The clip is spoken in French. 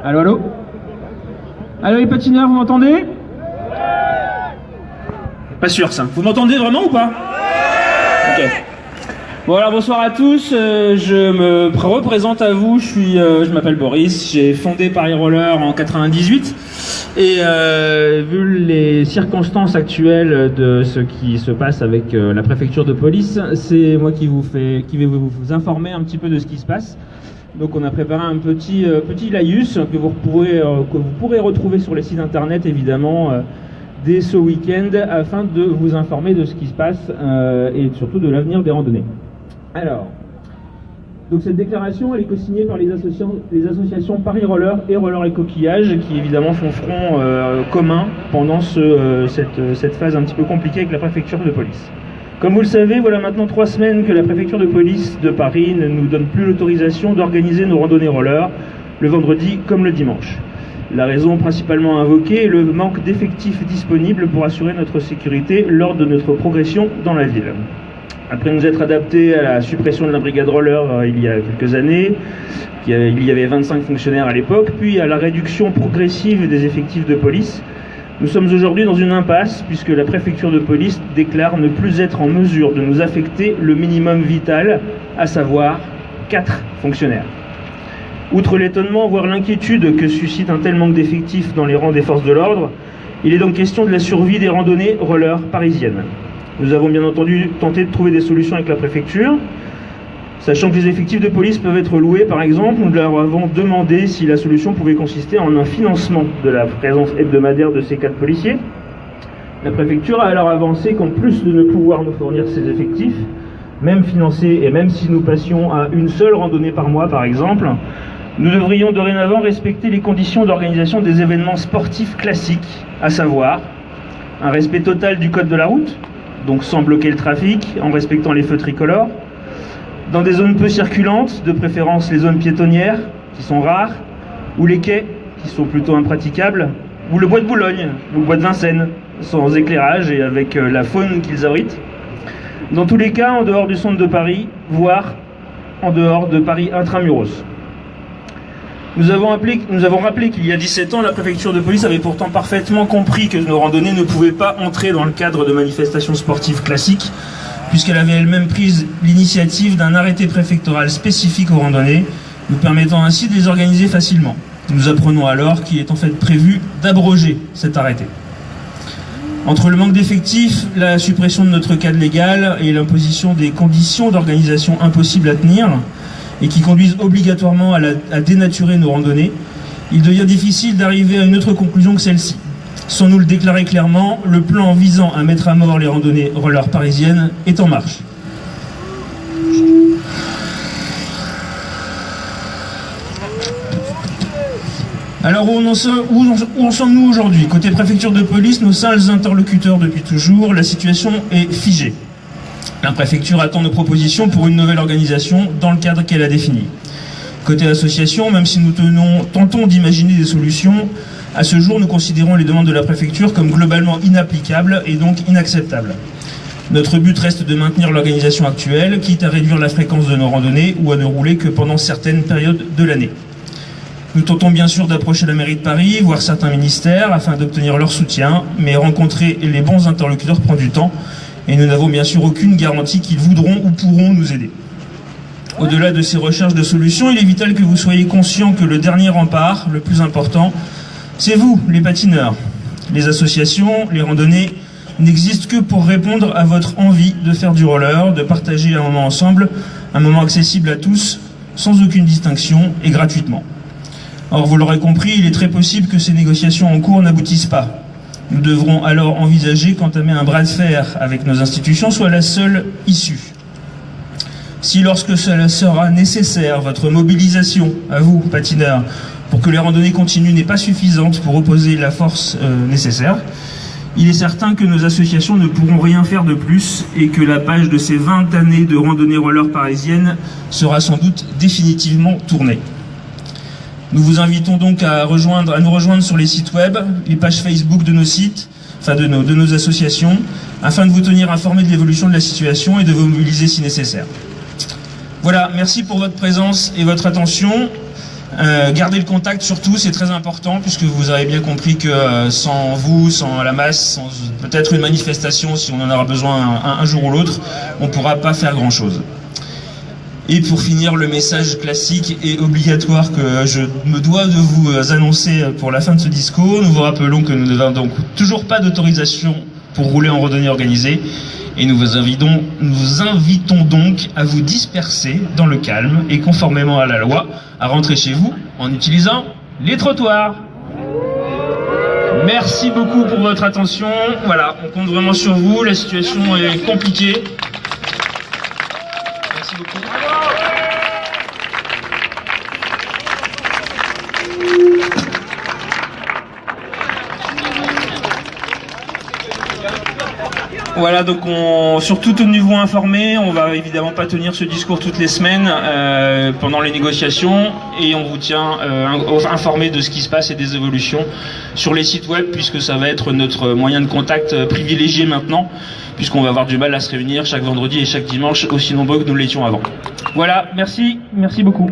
Allô, allô? Allô les patineurs, vous m'entendez? Pas sûr ça. Vous m'entendez vraiment ou pas? Ok. Bon alors bonsoir à tous, je me représente à vous, je m'appelle Boris, j'ai fondé Paris Roller en 98 et vu les circonstances actuelles de ce qui se passe avec la préfecture de police, c'est moi qui vais vous informer un petit peu de ce qui se passe. Donc on a préparé un petit laïus que vous pourrez retrouver sur les sites internet évidemment dès ce week-end afin de vous informer de ce qui se passe et surtout de l'avenir des randonnées. Alors, donc cette déclaration elle est co-signée par les associations Paris Roller et Roller et Coquillage qui évidemment font front commun pendant cette phase un petit peu compliquée avec la préfecture de police. Comme vous le savez, voilà maintenant 3 semaines que la préfecture de police de Paris ne nous donne plus l'autorisation d'organiser nos randonnées roller le vendredi comme le dimanche. La raison principalement invoquée est le manque d'effectifs disponibles pour assurer notre sécurité lors de notre progression dans la ville. Après nous être adaptés à la suppression de la brigade roller il y a quelques années, il y avait 25 fonctionnaires à l'époque, puis à la réduction progressive des effectifs de police, nous sommes aujourd'hui dans une impasse puisque la préfecture de police déclare ne plus être en mesure de nous affecter le minimum vital, à savoir 4 fonctionnaires. Outre l'étonnement, voire l'inquiétude que suscite un tel manque d'effectifs dans les rangs des forces de l'ordre, il est donc question de la survie des randonnées roller parisiennes. Nous avons bien entendu tenté de trouver des solutions avec la préfecture. Sachant que les effectifs de police peuvent être loués, par exemple, nous leur avons demandé si la solution pouvait consister en un financement de la présence hebdomadaire de ces 4 policiers. La préfecture a alors avancé qu'en plus de ne pouvoir nous fournir ces effectifs, même financés et même si nous passions à une seule randonnée par mois, par exemple, nous devrions dorénavant respecter les conditions d'organisation des événements sportifs classiques, à savoir un respect total du code de la route, donc sans bloquer le trafic, en respectant les feux tricolores, dans des zones peu circulantes, de préférence les zones piétonnières, qui sont rares, ou les quais, qui sont plutôt impraticables, ou le bois de Boulogne, ou le bois de Vincennes, sans éclairage et avec la faune qu'ils abritent. Dans tous les cas, en dehors du centre de Paris, voire en dehors de Paris intramuros. Nous avons rappelé qu'il y a 17 ans, la préfecture de police avait pourtant parfaitement compris que nos randonnées ne pouvaient pas entrer dans le cadre de manifestations sportives classiques, puisqu'elle avait elle-même pris l'initiative d'un arrêté préfectoral spécifique aux randonnées, nous permettant ainsi de les organiser facilement. Nous apprenons alors qu'il est en fait prévu d'abroger cet arrêté. Entre le manque d'effectifs, la suppression de notre cadre légal et l'imposition des conditions d'organisation impossibles à tenir, et qui conduisent obligatoirement à dénaturer nos randonnées, il devient difficile d'arriver à une autre conclusion que celle-ci. Sans nous le déclarer clairement, le plan visant à mettre à mort les randonnées roller parisiennes est en marche. Alors où en sommes-nous aujourd'hui? Côté préfecture de police, nos seuls interlocuteurs depuis toujours, la situation est figée. La préfecture attend nos propositions pour une nouvelle organisation dans le cadre qu'elle a défini. Côté association, même si nous tentons d'imaginer des solutions, à ce jour nous considérons les demandes de la préfecture comme globalement inapplicables et donc inacceptables. Notre but reste de maintenir l'organisation actuelle, quitte à réduire la fréquence de nos randonnées ou à ne rouler que pendant certaines périodes de l'année. Nous tentons bien sûr d'approcher la mairie de Paris, voire certains ministères, afin d'obtenir leur soutien, mais rencontrer les bons interlocuteurs prend du temps, et nous n'avons bien sûr aucune garantie qu'ils voudront ou pourront nous aider. Au-delà de ces recherches de solutions, il est vital que vous soyez conscients que le dernier rempart, le plus important, c'est vous, les patineurs. Les associations, les randonnées, n'existent que pour répondre à votre envie de faire du roller, de partager un moment ensemble, un moment accessible à tous, sans aucune distinction et gratuitement. Or, vous l'aurez compris, il est très possible que ces négociations en cours n'aboutissent pas. Nous devrons alors envisager qu'entamer un bras de fer avec nos institutions soit la seule issue. Si lorsque cela sera nécessaire, votre mobilisation, à vous, patineurs, pour que les randonnées continuent n'est pas suffisante pour opposer la force nécessaire, il est certain que nos associations ne pourront rien faire de plus et que la page de ces 20 années de randonnées roller parisiennes sera sans doute définitivement tournée. Nous vous invitons donc à nous rejoindre sur les sites web, les pages Facebook de nos sites, de nos associations, afin de vous tenir informés de l'évolution de la situation et de vous mobiliser si nécessaire. Voilà, merci pour votre présence et votre attention. Gardez le contact surtout, c'est très important, puisque vous avez bien compris que sans vous, sans la masse, sans peut-être une manifestation, si on en aura besoin un jour ou l'autre, on ne pourra pas faire grand-chose. Et pour finir, le message classique et obligatoire que je me dois de vous annoncer pour la fin de ce discours. Nous vous rappelons que nous n'avons donc toujours pas d'autorisation pour rouler en randonnée organisée. Et nous vous invitons donc à vous disperser dans le calme et conformément à la loi, à rentrer chez vous en utilisant les trottoirs. Merci beaucoup pour votre attention. Voilà, on compte vraiment sur vous. La situation est compliquée. Merci beaucoup. Voilà, donc surtout tenez-vous informés, on va évidemment pas tenir ce discours toutes les semaines pendant les négociations, et on vous tient informés de ce qui se passe et des évolutions sur les sites web, puisque ça va être notre moyen de contact privilégié maintenant, puisqu'on va avoir du mal à se réunir chaque vendredi et chaque dimanche aussi nombreux que nous l'étions avant. Voilà, merci beaucoup.